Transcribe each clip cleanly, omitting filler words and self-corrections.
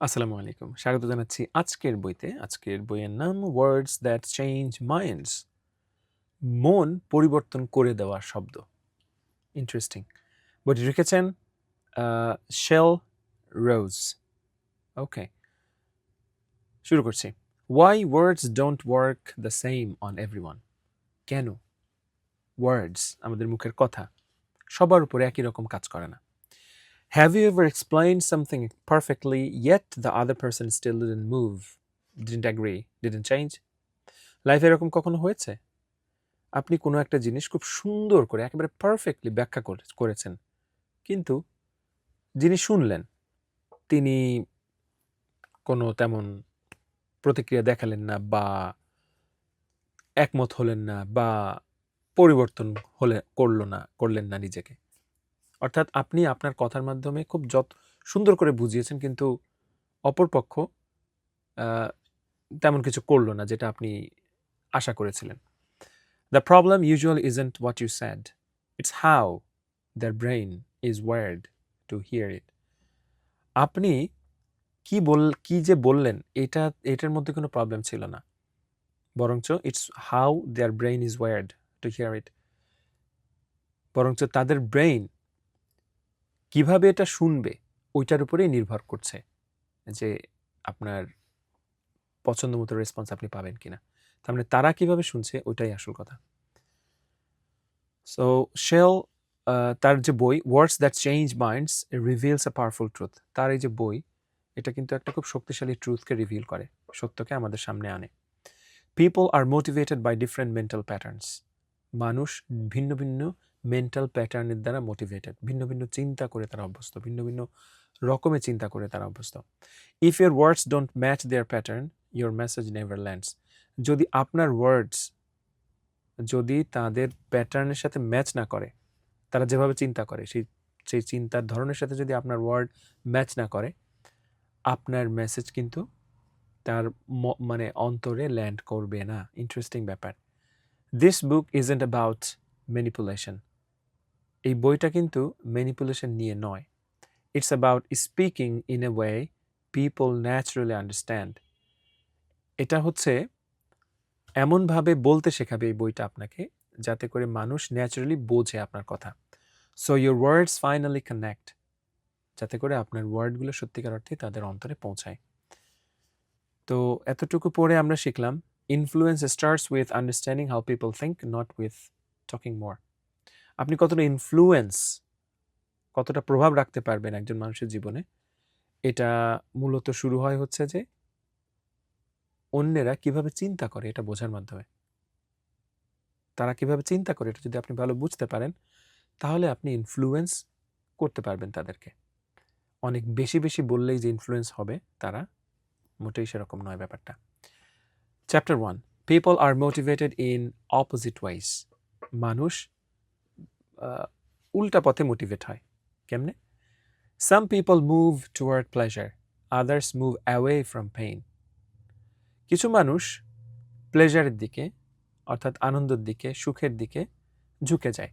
আসসালামু আলাইকুম। স্বাগত জানাচ্ছি আজকের বইতে। আজকের বইয়ের নাম 'ওয়ার্ডস দ্যাট চেঞ্জ মাইন্ডস'। মন পরিবর্তন করে দেওয়া শব্দ। ইন্টারেস্টিং। বইটি লিখেছেন শেল রোজ। ওকে, শুরু করছি। Why words don't work the same on everyone? কেন ওয়ার্ডস, আমাদের মুখের কথা, সবার উপরে একই রকম কাজ করে না? Have you ever explained something perfectly, yet the other person still didn't move, didn't agree, didn't change? লাইফে এরকম কখনো হয়েছে? আপনি কোনো একটা জিনিস খুব সুন্দর করে একেবারে পারফেক্টলি ব্যাখ্যা করেছেন, কিন্তু যিনি শুনলেন তিনি কোনো তেমন প্রতিক্রিয়া দেখালেন না, বা একমত হলেন না, বা পরিবর্তন করলেন না নিজেকে। অর্থাৎ আপনি আপনার কথার মাধ্যমে খুব সুন্দর করে বুঝিয়েছেন, কিন্তু অপরপক্ষ তেমন কিছু করলো না যেটা আপনি আশা করেছিলেন। The problem usually isn't what you said, it's how their brain is wired to hear it. আপনি কি যে বললেন এটার মধ্যে কোনো প্রবলেম ছিল না, বরঞ্চ it's how their brain is wired to hear it. বরঞ্চ তাদের ব্রেইন কিভাবে এটা শুনবে ওইটার উপরেই নির্ভর করছে যে আপনার পছন্দ মতো রেসপন্স আপনি পাবেন কিনা। তার মানে তারা কিভাবে শুনছে ওইটাই আসল কথা। সো শেল তার যে বই ওয়ার্ডস that change minds reveals a powerful truth, তার এই যে বই, এটা কিন্তু একটা খুব শক্তিশালী ট্রুথকে রিভিল করে, সত্যকে আমাদের সামনে আনে। People are motivated by different mental patterns. মানুষ ভিন্ন ভিন্ন মেন্টাল প্যাটার্নের দ্বারা মোটিভেটেড, ভিন্ন ভিন্ন চিন্তা করে তারা অভ্যস্ত, ভিন্ন ভিন্ন রকমের চিন্তা করে তারা অভ্যস্ত। If your words don't match their pattern, your message never lands. যদি আপনার ওয়ার্ডস যদি তাদের প্যাটার্নের সাথে ম্যাচ না করে, তারা যেভাবে চিন্তা করে সেই চিন্তার ধরনের সাথে যদি আপনার ওয়ার্ড ম্যাচ না করে, আপনার মেসেজ কিন্তু তার মানে অন্তরে ল্যান্ড করবে না। ইন্টারেস্টিং ব্যাপার। This book isn't about manipulation. এই বইটা কিন্তু ম্যানিপুলেশন নিয়ে নয়। It's about speaking in a way people naturally understand. এটা হচ্ছে এমনভাবে বলতে শেখাবে এই বইটা আপনাকে, যাতে করে মানুষ ন্যাচারালি বোঝে আপনার কথা। So your words finally connect, যাতে করে আপনার ওয়ার্ডগুলো সত্যিকার অর্থে তাদের অন্তরে পৌঁছায়। তো এতটুকু পরে আমরা শিখলাম, influence starts with understanding how people think, not with talking more. আপনি কতটা প্রভাব রাখতে পারবেন একজন মানুষের জীবনে, এটা মূলত শুরু হয় হচ্ছে যে অন্যেরা কিভাবে চিন্তা করে এটা বোঝার মাধ্যমে। তারা কিভাবে চিন্তা করে এটা যদি আপনি ভালো বুঝতে পারেন, তাহলে আপনি ইনফ্লুয়েন্স করতে পারবেন তাদেরকে। অনেক বেশি বললেই যে ইনফ্লুয়েন্স হবে তারা, মোটেই সেরকম নয় ব্যাপারটা। Chapter 1, people are motivated in opposite ways. মানুষ উল্টা পথে মোটিভেট হয়। কেমনে? Some people move toward pleasure, others move away from pain. কিছু মানুষ প্লেজারের দিকে, অর্থাৎ আনন্দের দিকে, সুখের দিকে ঝুঁকে যায়,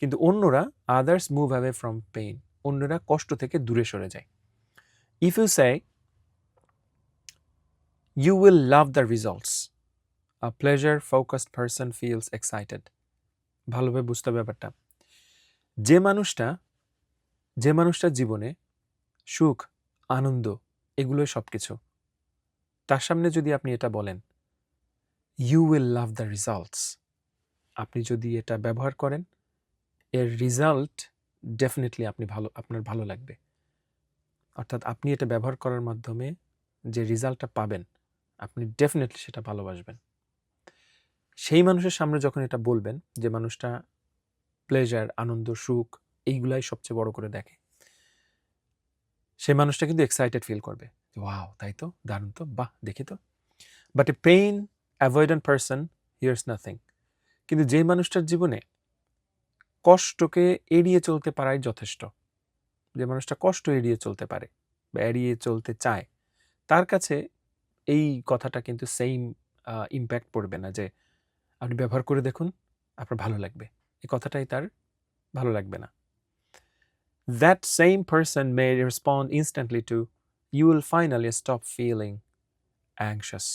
কিন্তু অন্যরা others move away from pain, অন্যরা কষ্ট থেকে দূরে সরে যায়। If you say you will love the results, a pleasure focused person feels excited. ভালোভাবে বুঝতে হবে ব্যাপারটা। যে মানুষটার জীবনে সুখ, আনন্দ এগুলোই সবকিছু, তার সামনে যদি আপনি এটা বলেন you will love the results, আপনি যদি এটা ব্যবহার করেন, এর রেজাল্ট ডেফিনেটলি আপনার ভালো লাগবে। অর্থাৎ আপনি এটা ব্যবহার করার মাধ্যমে যে রেজাল্টটা পাবেন, আপনি ডেফিনেটলি সেটা ভালোবাসবেন। সেই মানুষের সামনে যখন এটা বলবেন, যে মানুষটা প্লেজার, আনন্দ, সুখ এইগুলাই সবচেয়ে বড় করে দেখে, সেই মানুষটা কিন্তু এক্সাইটেড ফিল করবে, ওয়াও তাই তো, দারুণ তো, বাহ দেখি তো। But A pain avoidant person here's nothing. কিন্তু যে মানুষটার জীবনে কষ্টকে এড়িয়ে চলতে পারাই যথেষ্ট, যে মানুষটা কষ্ট এড়িয়ে চলতে পারে বা এড়িয়ে চলতে চায়, তার কাছে এই কথাটা কিন্তু সেম ইম্প্যাক্ট পড়বে না, যে আপনি ব্যবহার করে দেখুন আপনার ভালো লাগবে, এই কথাটাই তার ভালো লাগবে না। That same person may respond instantly to you will finally stop feeling anxious.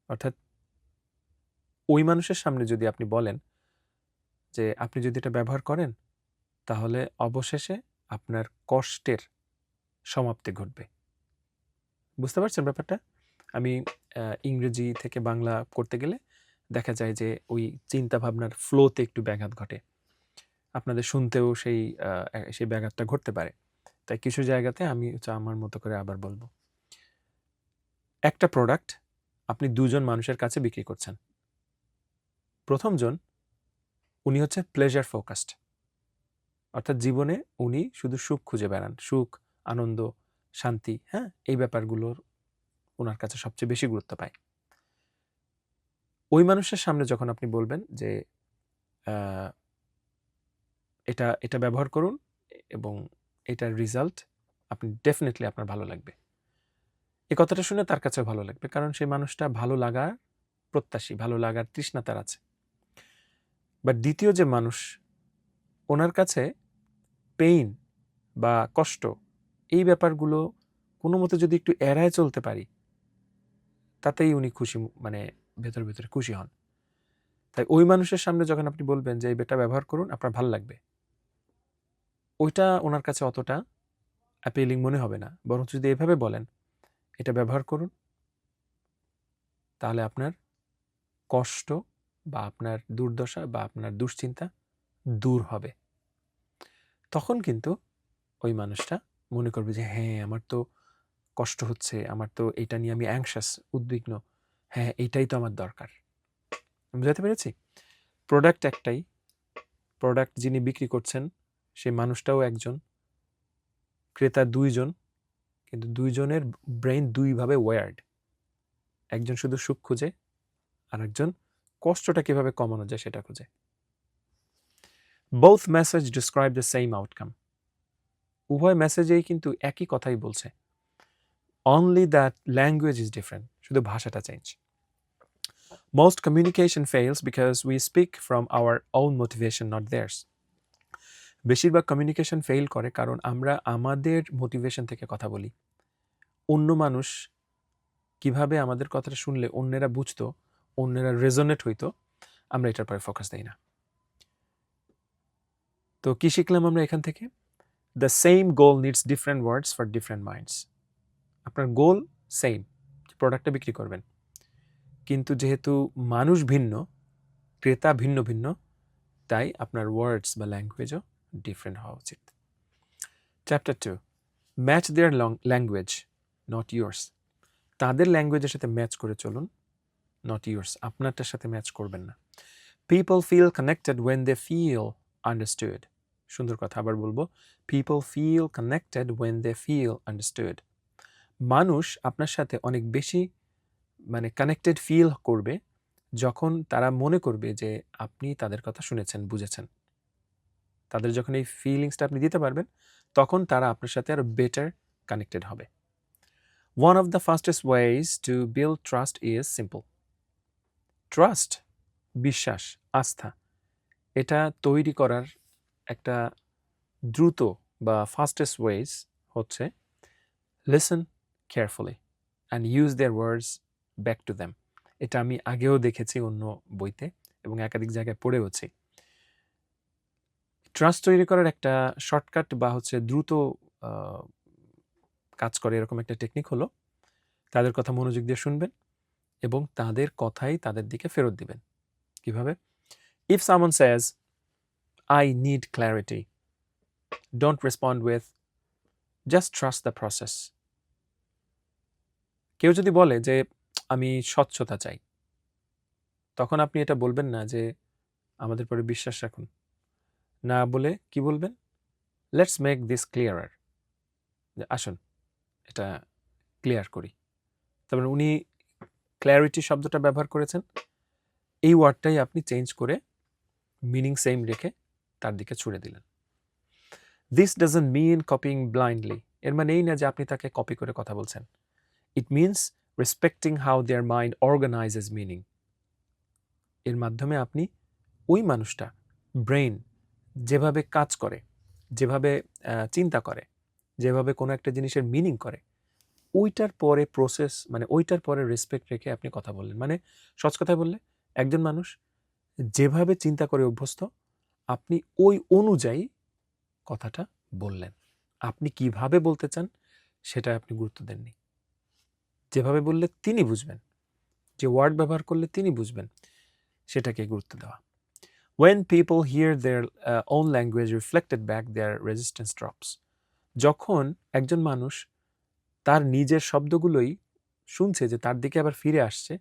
অর্থাৎ ওই মানুষের সামনে যদি আপনি বলেন যে আপনি যদি এটা ব্যবহার করেন তাহলে অবশেষে আপনার কষ্টের সমাপ্তি ঘটবে। বুঝতে পারছেন ব্যাপারটা? আমি ইংরেজি থেকে বাংলা করতে গেলে দেখা যায় যে ওই চিন্তা ভাবনার ফ্লোতে একটু ব্যাঘাত ঘটে। আপনাদের শুনতেও সেই ব্যাঘাতটা ঘটতে পারে। তাই কিছু জায়গাতে আমি আমার মতো করে আবার বলবো। একটা প্রোডাক্ট আপনি ২ জন মানুষের কাছে বিক্রি করছেন। প্রথম জন উনি হচ্ছে প্লেজার ফোকাসড, অর্থাৎ জীবনে উনি শুধু সুখ খুঁজে বেড়ান, সুখ, আনন্দ, শান্তি, হ্যাঁ, এই ব্যাপারগুলোর ওনার কাছে সবচেয়ে বেশি গুরুত্ব পায়। ওই মানুষের সামনে যখন আপনি বলবেন যে এটা ব্যবহার করুন এবং এটার রেজাল্ট আপনি ডেফিনেটলি আপনার ভালো লাগবে, এই কথাটা শুনে তার কাছেও ভালো লাগবে, কারণ সেই মানুষটা ভালো লাগার প্রত্যাশী, ভালো লাগার তৃষ্ণা তার আছে। বাট দ্বিতীয় যে মানুষ, ওনার কাছে পেইন বা কষ্ট এই ব্যাপারগুলো কোনো মতে যদি একটু এড়ায় চলতে পারি তাতেই উনি খুশি, মানে ভেতরে ভেতরে খুশি হন। তাই ওই মানুষের সামনে যখন আপনি বলবেন যে এটা ব্যবহার করুন আপনার ভালো লাগবে, ওইটা ওনার কাছে অতটা অ্যাপিলিং মনে হবে না। বরং যদি এভাবে বলেন এটা ব্যবহার করুন তাহলে আপনার কষ্ট বা আপনার দুর্দশা বা আপনার দুশ্চিন্তা দূর হবে, তখন কিন্তু ওই মানুষটা মনে করবে যে হ্যাঁ আমার তো কষ্ট হচ্ছে, আমার তো এটা নিয়ে আমি অ্যাংশাস, উদ্বিগ্ন, হ্যাঁ এইটাই তো আমার দরকার। বুঝাতে পেরেছি? প্রোডাক্ট একটাই, প্রোডাক্ট যিনি বিক্রি করছেন সেই মানুষটাও একজন, ক্রেতা ২ জন, কিন্তু ২ জনের ব্রেইন ২ ভাবে ওয়্যার্ড। একজন শুধু সুখ খুঁজে, আর একজন কষ্টটা কিভাবে কমানো যায় সেটা খুঁজে। Both message describe the same outcome. উভয় মেসেজেই কিন্তু একই কথাই বলছে, only that language is different, শুধু ভাষাটা change. Most communication fails because we speak from our own motivation, not theirs. বেশিরভাগ কমিউনিকেশন ফেল করে কারণ আমরা আমাদের মোটিভেশন থেকে কথা বলি। অন্য মানুষ কিভাবে আমাদের কথাটা শুনলে অন্যেরা বুঝতো, অন্যেরা রেজোনেট হইতো, আমরা এটার পরে ফোকাস দেই না। তো কি শিখলাম আমরা এখান থেকে? The same goal needs different words for different minds. আপনার গোল সেম, প্রোডাক্টটা বিক্রি করবেন, কিন্তু যেহেতু মানুষ ভিন্ন, ক্রেতা ভিন্ন ভিন্ন, তাই আপনার ওয়ার্ডস বা ল্যাঙ্গুয়েজও ডিফারেন্ট হওয়া উচিত। Chapter 2, match their language, not yours. তাদের ল্যাঙ্গুয়েজের সাথে ম্যাচ করে চলুন, নট ইয়োর্স, আপনারটার সাথে ম্যাচ করবেন না। People feel connected when they feel understood. সুন্দর কথা, আবার বলবো, people feel connected when they feel understood. মানুষ আপনার সাথে অনেক বেশি কানেক্টেড ফিল করবে যখন তারা মনে করবে যে আপনি তাদের কথা শুনেছেন, বুঝেছেন। তাদের যখন এই ফিলিংসটা আপনি দিতে পারবেন তখন তারা আপনার সাথে আরো বেটার কানেক্টেড হবে। One of the fastest ways to build trust is simple. Trust, বিশ্বাস, আস্থা, এটা তৈরি করার একটা দ্রুত বা ফাস্টেস্ট ওয়েজ হচ্ছে listen carefully and use their words back to them. এটা আমি আগেও দেখেছি অন্য বইতে এবং একাধিক জায়গায় পড়েওছি। ট্রাস্ট তৈরি করার একটা শর্টকাট বা দ্রুত কাজ করে এরকম একটা টেকনিক হলো তাদের কথা মনোযোগ দিয়ে শুনবেন এবং তাদের কথাই তাদের দিকে ফেরত দিবেন। কিভাবে? If someone says, I need clarity, don't respond with, just trust the process. কেউ যদি বলে যে আমি স্বচ্ছতা চাই, তখন আপনি এটা বলবেন না যে আমাদের পরে বিশ্বাস রাখুন, না বলে কি বলবেন? লেটস মেক দিস ক্লিয়ারার, যে আসুন এটা ক্লিয়ার করি। তারপরে উনি ক্ল্যারিটি শব্দটা ব্যবহার করেছেন, এই ওয়ার্ডটাই আপনি চেঞ্জ করে মিনিং সেম রেখে তার দিকে ছুড়ে দিলেন। This doesn't mean copying blindly, এর মানে এই না যে আপনি তাকে কপি করে কথা বলছেন। It means respecting how there mind organises meaning. এর মাধ্যমে আপনি ওই মানুষটা ব্রেন যেভাবে কাজ করে, যেভাবে চিন্তা করে, যেভাবে কোনো একটা জিনিসের মিনিং করে, ওইটার পরে প্রসেস মানে ওইটার পরে রেসপেক্ট রেখে আপনি কথা বললেন। মানে সহজ কথায় বললে একজন মানুষ যেভাবে চিন্তা করে অভ্যস্ত, আপনি ওই অনুযায়ী কথাটা বললেন। আপনি কিভাবে বলতে চান সেটা আপনি গুরুত্ব দেননি। যেভাবে বললে তিনি বুঝবেন, যে ওয়ার্ড ব্যবহার করলে তিনি বুঝবেন, সেটাকে গুরুত্ব দেওয়া। When people hear their own language reflected back, their resistance drops. যখন একজন মানুষ তার নিজের শব্দগুলোই শুনছে যে তার দিকে আবার ফিরে আসছে,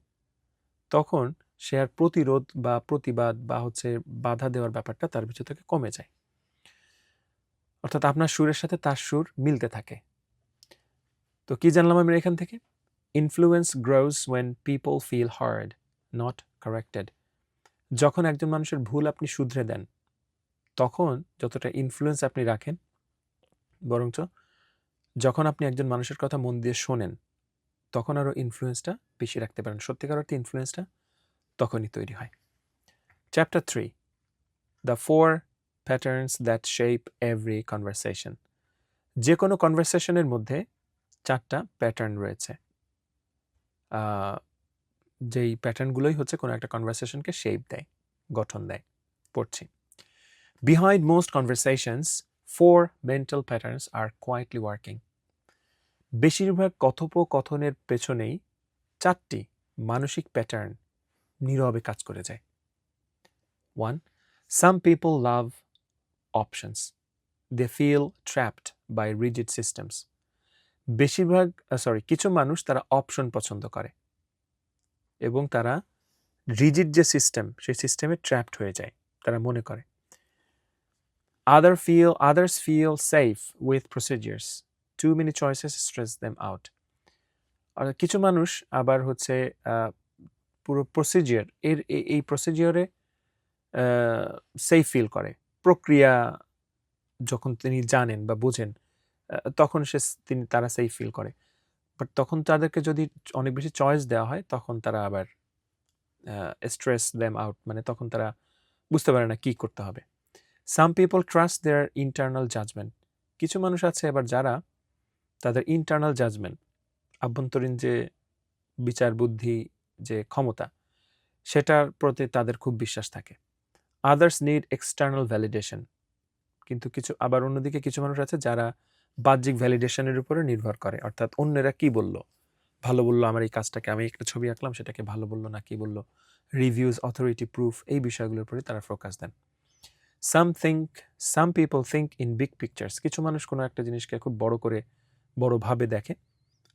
তখন সে আর প্রতিরোধ বা প্রতিবাদ বা বাধা দেওয়ার ব্যাপারটা তার ভিতর থেকে কমে যায়। অর্থাৎ আপনার সুরের সাথে তার সুর মিলতে থাকে। তো কি জানলাম আমরা এখান থেকে? Influence grows when people feel heard, not corrected. যখন একজন মানুষের ভুল আপনি শুধরে দেন, তখন যতটা ইনফ্লুয়েন্স আপনি রাখেন, বরঞ্চ যখন আপনি একজন মানুষের কথা মন দিয়ে শোনেন, তখন আরও ইনফ্লুয়েন্সটা বেশি রাখতে পারেন। সত্যিকার অর্থে ইনফ্লুয়েন্সটা তখনই তৈরি হয়। Chapter 3, the 4 patterns that shape every conversation. যে কোনো কনভারসেশনের মধ্যে 4টা প্যাটার্ন রয়েছে। যেই প্যাটার্নগুলোই হচ্ছে কোনো একটা কনভারসেশনকে শেপ দেয়, গঠন দেয়। পড়ছি। Behind most conversations, 4 mental patterns are quietly working. বেশিরভাগ কথোপকথনের পেছনেই 4টি মানসিক প্যাটার্ন নীরবে কাজ করে যায়। 1. Some people love options. They feel trapped by rigid systems. কিছু মানুষ তারা অপশন পছন্দ করে এবং তারা রিজিড যে সিস্টেম, সেই সিস্টেমে ট্র্যাপড হয়ে যায়, তারা মনে করে। Others feel safe with procedures. Too many choices stress them out. আর কিছু মানুষ আবার পুরো প্রসিজিওর এই প্রসিজিওরে সেফ ফিল করে। প্রক্রিয়া যখন তিনি জানেন বা বোঝেন, তখন তারা সেফ ফিল করে। বাট তখন তাদেরকে যদি অনেক বেশি চয়েস দেওয়া হয়, তখন তারা আবার স্ট্রেস দেম আউট, মানে তখন তারা বুঝতে পারে না কি করতে হবে। Some people trust their internal judgment. কিছু মানুষ আছে আবার যারা তাদের ইন্টারনাল জাজমেন্ট, আভ্যন্তরীণ যে বিচার বুদ্ধি, যে ক্ষমতা, সেটার প্রতি তাদের খুব বিশ্বাস থাকে। Others need external validation. কিন্তু অন্যদিকে কিছু মানুষ আছে যারা বাহ্যিক ভ্যালিডেশনের উপরে নির্ভর করে। অর্থাৎ অন্যেরা কি বলল, ভালো বললো আমার এই কাজটাকে, আমি একটা ছবি আঁকলাম সেটাকে ভালো বললো না কি বললো, রিভিউজ, অথরিটি, প্রুফ, এই বিষয়গুলোর উপরে তারা focus then. Some people think in big pictures. কিছু মানুষ কোনো একটা জিনিসকে খুব বড়ভাবে দেখে।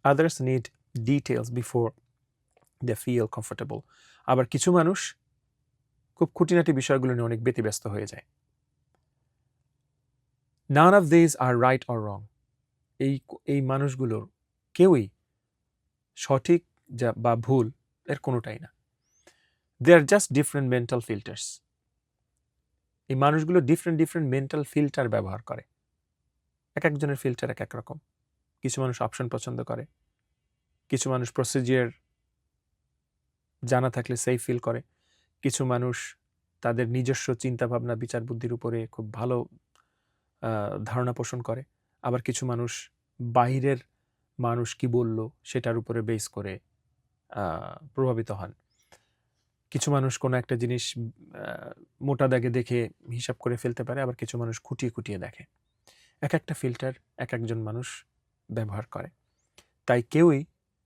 Others need details before they feel comfortable. আবার কিছু মানুষ খুব খুঁটিনাটি বিষয়গুলো নিয়ে অনেক ব্যতিব্যস্ত হয়ে যায়। None of these are right or wrong. এই মানুষগুলোর কেউই সঠিক বা ভুল এর কোনোটাই না। They are just different mental filters. এই মানুষগুলো ডিফারেন্ট মেন্টাল ফিল্টার ব্যবহার করে। একজনের ফিল্টার এক রকম। কিছু মানুষ অপশন পছন্দ করে, কিছু মানুষ প্রসিজিওর জানা থাকলে সেফ ফিল করে, কিছু মানুষ তাদের নিজস্ব চিন্তাভাবনা, বিচার বুদ্ধির উপরে খুব ভালো ধারণা পোষণ করে, আবার কিছু মানুষ বাহিরের মানুষ কি বলল সেটার উপরে বেস করে প্রভাবিত হন। কিছু মানুষ কোনো একটা জিনিস মোটা দাগে দেখে হিসাব করে ফেলতে পারে, আবার কিছু মানুষ খুঁটিয়ে দেখে। একটা ফিল্টার একজন মানুষ ব্যবহার করে। তাই কেউই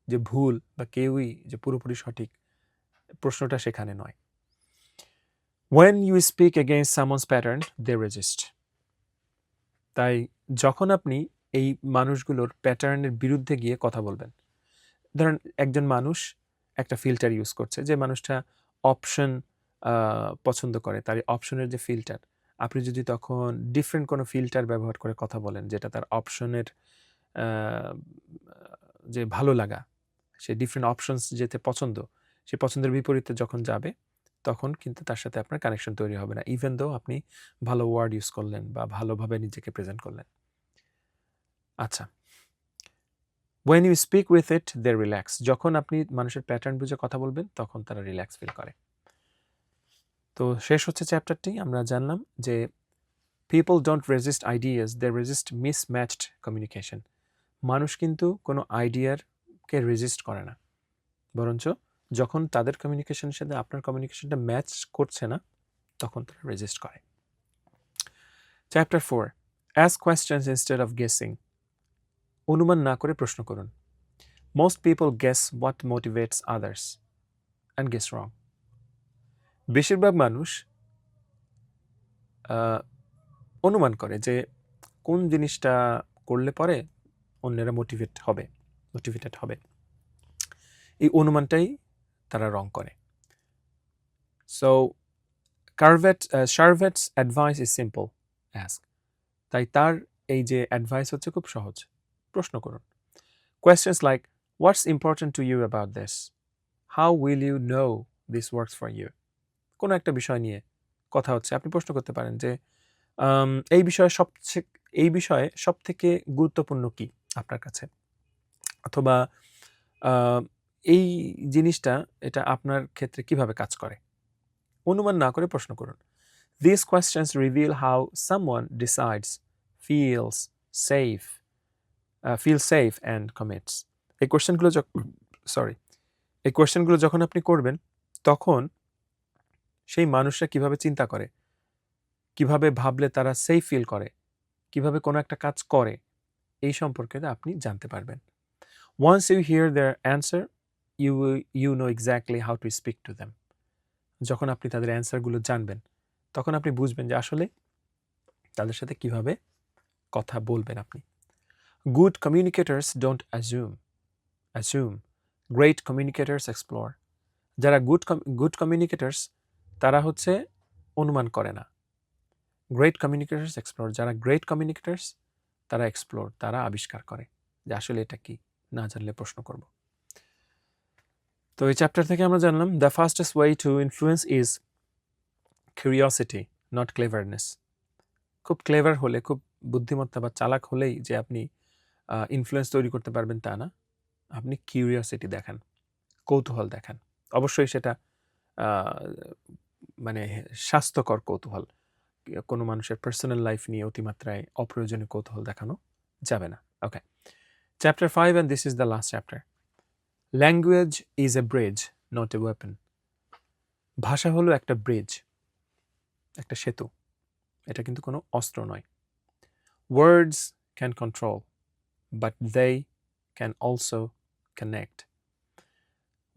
যে ভুল বা কেউই যে পুরোপুরি সঠিক, প্রশ্নটা সেখানে নয়। When you speak against someone's pattern, they resist. তাই যখন আপনি এই মানুষগুলোর প্যাটার্নের বিরুদ্ধে গিয়ে কথা বলবেন, ধরেন একজন মানুষ একটা ফিল্টার ইউজ করছে, যে মানুষটা অপশন পছন্দ করে, তার অপশনের যে ফিল্টার, আপনি যদি তখন ডিফারেন্ট কোনো ফিল্টার ব্যবহার করে কথা বলেন, যেটা তার অপশনের যে ভালো লাগা, সে ডিফারেন্ট অপশনস যেতে পছন্দ, সে পছন্দের বিপরীতে যখন যাবে, তখন কিন্তু তার সাথে আপনার কানেকশন তৈরি হবে না, ইভেন দো আপনি ভালো ওয়ার্ড ইউজ করলেন বা ভালোভাবে নিজেকে প্রেজেন্ট করলেন। আচ্ছা, when you speak with it, they relax. যখন আপনি মানুষের প্যাটার্ন বুঝে কথা বলবেন, তখন তারা রিল্যাক্স ফিল করে। তো শেষ হচ্ছে চ্যাপ্টারটি। আমরা জানলাম যে People don't resist ideas, they resist mismatched communication. মানুষ কিন্তু কোনো আইডিয়ারকে রেজিস্ট করে না, বরঞ্চ যখন তাদের কমিউনিকেশনের সাথে আপনার কমিউনিকেশনটা ম্যাচ করছে না তখন তারা রেজিস্ট করে। Chapter 4, ask questions instead of guessing. অনুমান না করে প্রশ্ন করুন। Most people guess what motivates others and guess wrong. বেশিরভাগ মানুষ অনুমান করে যে কোন জিনিসটা করলে পরে অন্যেরা মোটিভেটেড হবে। এই অনুমানটাই তারা রং করে। So Charvet's advice is simple, ask. তাই তার এই যে অ্যাডভাইস হচ্ছে খুব সহজ, প্রশ্ন করুন। Questions like what's important to you about this, how will you know this works for you. কোনো একটা বিষয় নিয়ে কথা হচ্ছে, আপনি প্রশ্ন করতে পারেন যে এই বিষয়ে সব থেকে গুরুত্বপূর্ণ কি আপনার কাছে, অথবা এই জিনিসটা এটা আপনার ক্ষেত্রে কিভাবে কাজ করে। অনুমান না করে প্রশ্ন করুন। These questions reveal how someone decides, feels safe and commits. এই কোয়েশ্চেনগুলো যখন আপনি করবেন তখন সেই মানুষরা কিভাবে চিন্তা করে, কিভাবে ভাবলে তারা সেফ ফিল করে, কিভাবে কোনো একটা কাজ করে, এই সম্পর্কে আপনি জানতে পারবেন। Once you hear their answer, you know exactly how to speak to them. যখন আপনি তাদের অ্যান্সারগুলো জানবেন তখন আপনি বুঝবেন যে আসলে তাদের সাথে কিভাবে কথা বলবেন আপনি। Good communicators don't assume. Great communicators explore. যারা গুড কমিউনিকেটার্স তারা হচ্ছে অনুমান করে না। Great communicators explore. যারা গ্রেট কমিউনিকেটার্স তারা এক্সপ্লোর, তারা আবিষ্কার করে যে আসলে এটা কি, না জানলে প্রশ্ন করব। তো এই চ্যাপ্টার থেকে আমরা জানলাম the fastest way to influence is curiosity, not cleverness. খুব ক্লেভার হলে, খুব বুদ্ধিমত্তা বা চালাক হলেই যে আপনি ইনফ্লুয়েন্স তৈরি করতে পারবেন তা না। আপনি কিউরিওসিটি দেখান, কৌতূহল দেখান। অবশ্যই সেটা মানে স্বাস্থ্যকর কৌতূহল। কোনো মানুষের পার্সোনাল লাইফ নিয়ে অতিমাত্রায় অপ্রয়োজনীয় কৌতূহল দেখানো যাবে না। Okay, chapter 5 and this is the last chapter. Language is a bridge, not a weapon. ভাষা হলো একটা ব্রিজ, একটা সেতু, এটা কিন্তু কোনো অস্ত্র নয়। Words can control, but they can also connect.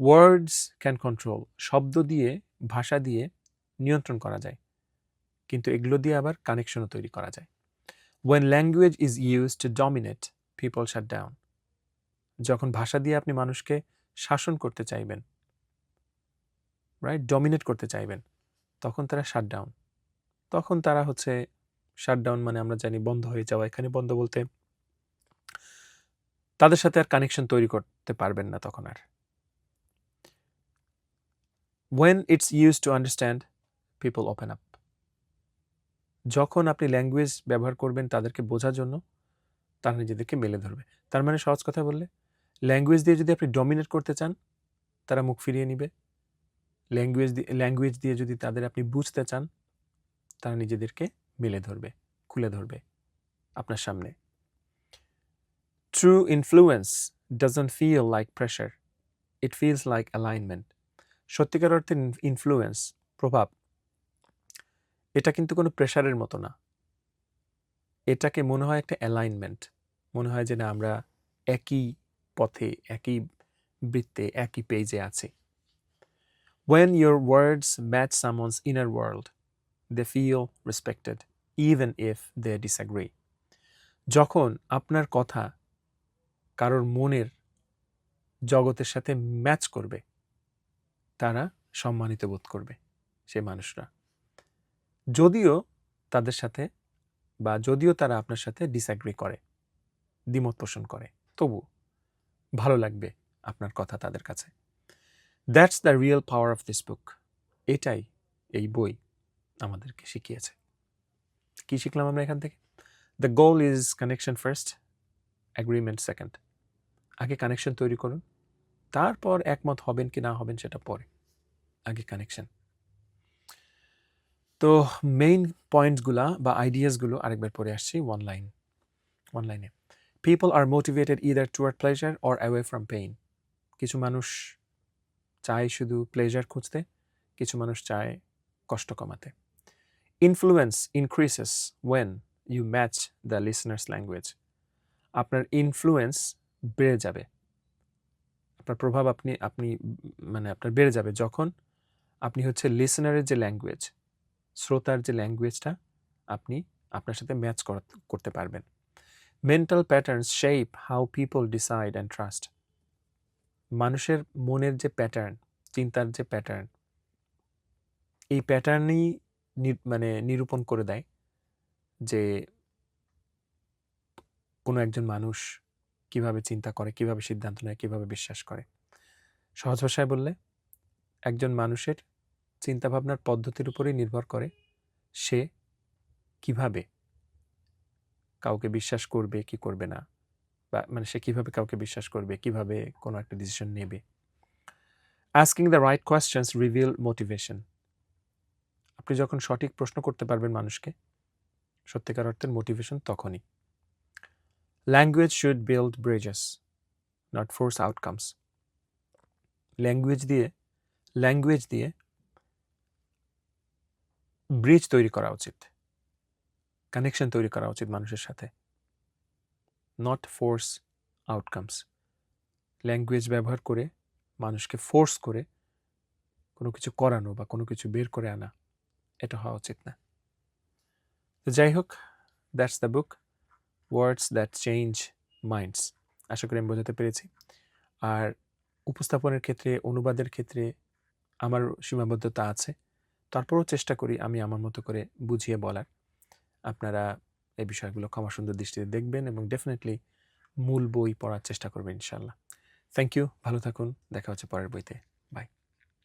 Words can control, শব্দ দিয়ে, ভাষা দিয়ে নিয়ন্ত্রণ করা যায়, কিন্তু এগুলো দিয়ে আবার কানেকশনও তৈরি করা যায়। When language is used to dominate, people shut down. যখন ভাষা দিয়ে আপনি মানুষকে শাসন করতে চাইবেন, রাইট, ডমিনেট করতে চাইবেন, তখন তারা শাট ডাউন। তখন তারা হচ্ছে শাট ডাউন মানে আমরা জানি বন্ধ হয়ে যাওয়া। এখানে বন্ধ বলতে তাদের সাথে আর কানেকশন তৈরি করতে পারবেন না তখন আর। When it's used to understand, people open up. যখন আপনি ল্যাঙ্গুয়েজ ব্যবহার করবেন তাদেরকে বোঝার জন্য, তারা নিজেদেরকে মেলে ধরবে। তার মানে সহজ কথা বললে, ল্যাঙ্গুয়েজ দিয়ে যদি আপনি ডমিনেট করতে চান তারা মুখ ফিরিয়ে নিবে। ল্যাঙ্গুয়েজ দিয়ে যদি তাদের আপনি বুঝতে চান তারা নিজেদেরকে মেলে ধরবে, খুলে ধরবে আপনার সামনে। True influence doesn't feel like pressure, it feels like alignment. সত্যিকার অর্থে ইনফ্লুয়েন্স, প্রভাব, এটা কিন্তু কোনো প্রেশারের মতো না। এটাকে মনে হয় একটা অ্যালাইনমেন্ট, মনে হয় যে না আমরা একই পথে, একই বৃত্তে, একই পেজে আছি। When your words match someone's inner world, they feel respected, even if they disagree. যখন আপনার কথা কারোর মনের জগতের সাথে ম্যাচ করবে, তারা সম্মানিত বোধ করবে সেই মানুষরা, যদিও তাদের সাথে বা যদিও তারা আপনার সাথে ডিসঅ্যাগ্রি করে, দ্বিমত পোষণ করে, তবু ভালো লাগবে আপনার কথা তাদের কাছে। That's the real power of this book. এটাই এই বই আমাদেরকে শিখিয়েছে। কি শিখলাম আমরা এখান থেকে? The goal is connection first, agreement second. আগে কানেকশন তৈরি করুন, তারপর একমত হবেন কি না হবেন সেটা পরে, আগে কানেকশন। তো মেইন পয়েন্টসগুলা বা আইডিয়াসগুলো আরেকবার পড়ে আসছি ওয়ান লাইনে। People are motivated either toward pleasure or away from pain. কিছু মানুষ চায় শুধু প্লেজার খুঁজতে, কিছু মানুষ চায় কষ্ট কমাতে। Influence increases when you match the listener's language. আপনার ইনফ্লুয়েন্স বেড়ে যাবে, আপনার প্রভাব আপনি আপনি মানে আপনার বেড়ে যাবে যখন আপনি হচ্ছে লিসনারের যে ল্যাঙ্গুয়েজ, শ্রোতার যে ল্যাঙ্গুয়েজটা আপনি আপনার সাথে ম্যাচ করতে পারবেন। Mental patterns shape how people decide and trust. মানুষের মনের যে প্যাটার্ন, চিন্তার যে প্যাটার্ন, এই প্যাটার্নই মানে নিরূপণ করে দেয় যে কোনো একজন মানুষ কিভাবে চিন্তা করে, কিভাবে সিদ্ধান্ত নেয়, কিভাবে বিশ্বাস করে। সহজ ভাষায় বললে একজন মানুষের চিন্তাভাবনার পদ্ধতির উপরেই নির্ভর করে সে কিভাবে কাউকে বিশ্বাস করবে কি করবে না, বা মানে সে কিভাবে কাউকে বিশ্বাস করবে, কিভাবে কোনো একটা ডিসিশন নেবে। Asking the right questions reveal motivation. আপনি যখন সঠিক প্রশ্ন করতে পারবেন মানুষকে, সত্যিকার অর্থের মোটিভেশন তখনই। Language should build Bridges not force outcomes. Language দিয়ে ব্রিজ তৈরি করা উচিত, কানেকশন তৈরি করা উচিত মানুষের সাথে, নট ফোর্স আউটকামস। ল্যাঙ্গুয়েজ ব্যবহার করে মানুষকে ফোর্স করে কোনো কিছু করানো বা কোনো কিছু বের করে আনা, এটা হওয়া উচিত না। তো যাই হোক, that's the book words that change minds. আশা করি আমি বোঝাতে পেরেছি। আর উপস্থাপনের ক্ষেত্রে, অনুবাদের ক্ষেত্রে আমার সীমাবদ্ধতা আছে, তারপরেও চেষ্টা করি আমি আমার মতো করে বুঝিয়ে বলার। আপনারা এই বিষয়গুলো ক্ষমা সুন্দর দৃষ্টিতে দেখবেন এবং ডেফিনেটলি মূল বই পড়ার চেষ্টা করবেন ইনশাল্লাহ। থ্যাংক ইউ, ভালো থাকুন, দেখা হচ্ছে পরের বইতে। বাই।